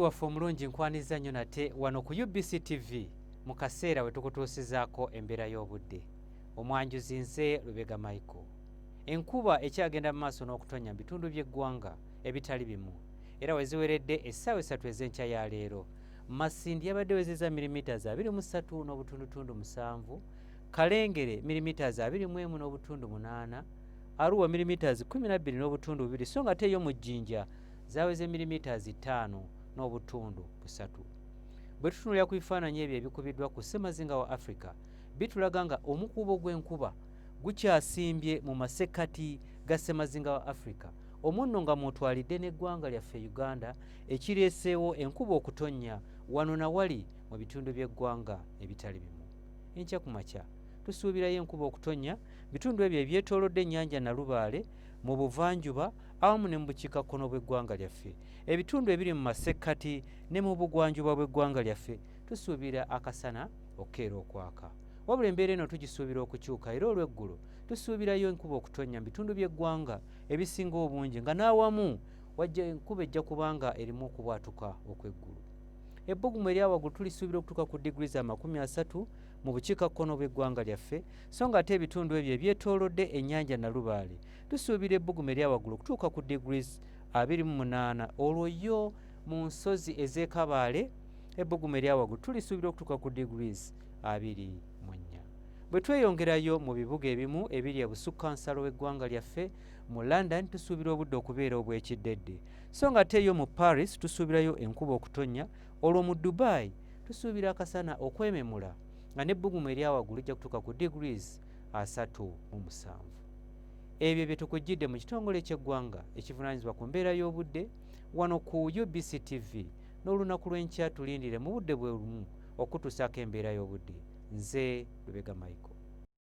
waffe omulungi nkwaniza nnyo nate wano ku UBC TV mu kaseera we tukutuusizaako embeera y'obudde. Omwanjuzi nze Lubega Micheal. Enkuba ekyagenda mu maaso n'okutonya mu bitundu by'eggwanga ebitali bimu, era we ziweredde essaawa 3 ez'enkya ya leero. Masindi yabadde wezezza milimiters 23.7, Kalengere milimiters 21.8, Arua milimiters 12.2, so nga ate yo mu Jjinja zaweze milimiters 5.3. Bwe tutunulira ku bifaananyi ebyo ebikubiddwa ku ssemazinga wa Africa, bitulaga nga omukuubo gw'enkuba gukyasimbye mu masekkati ga ssemazinga wa Africa, omunno nga mwotwalidde n'eggwanga lyaffe Uganda, ekireeseewo enkuba okutonnya wano na wali mu bitundu by'eggwanga ebitali bimu. Enkya ku makya tusuubirayo enkuba okutonnya bitundu ebyo ebyetoolodde ennyanja Nalubaale mu buvanjuba awamu ne mu bukiikakkono bw'eggwanga lyaffe. Ebitundu ebiri mu masekkati ne mu bugwanjuba bw'eggwanga lyaffe tusuubira akasana okukeera okwaka. Wabula embeera eno tugisuubira okukyuka, era olw'eggulu tusuubirayo enkuba okutonnya mu bitundu by'eggwanga ebisinga obungi, nga n'awamu wajja enkuba ejja kubanga erimu okubwatuka okw'eggulu. Ebbugumu eryawagulu tulisuubira okutuuka ku degrees 30 mu bukiikakkono bw'eggwanga lyaffe, so nga ate ebitundu ebyo ebyetoolodde ennyanja Nalubaale tusuubira ebbugumu eryawagulu okutuuka ku degrees 28. Olwo yo mu nsozi ez'e Kabaale ebbugumu eryawagulu tulisuubira okutuuka ku degrees 24. Bwe tweyongerayo mu bibuga ebimu ebiri ebusukkansalo w'eggwanga lyaffe, mu London tusuubira obudde okubeera obw'ekiddedde, so nga ate yo mu Paris tusuubirayo enkuba okutonnya. Olwo mu Dubai tusuubira akasana okwememula nga n'ebbugumu eryawagulu lijja kutuuka ku degrees 37. Ebyo bye tukujjidde mu kitongole ky'eggwanga ekivunaanyizibwa ku mbeera y'obudde wano ku UBC TV, n'olunaku lw'enkya tulindire mu budde bwe lumu okutuusaako embeera y'obudde. Nze Lubega Micheal.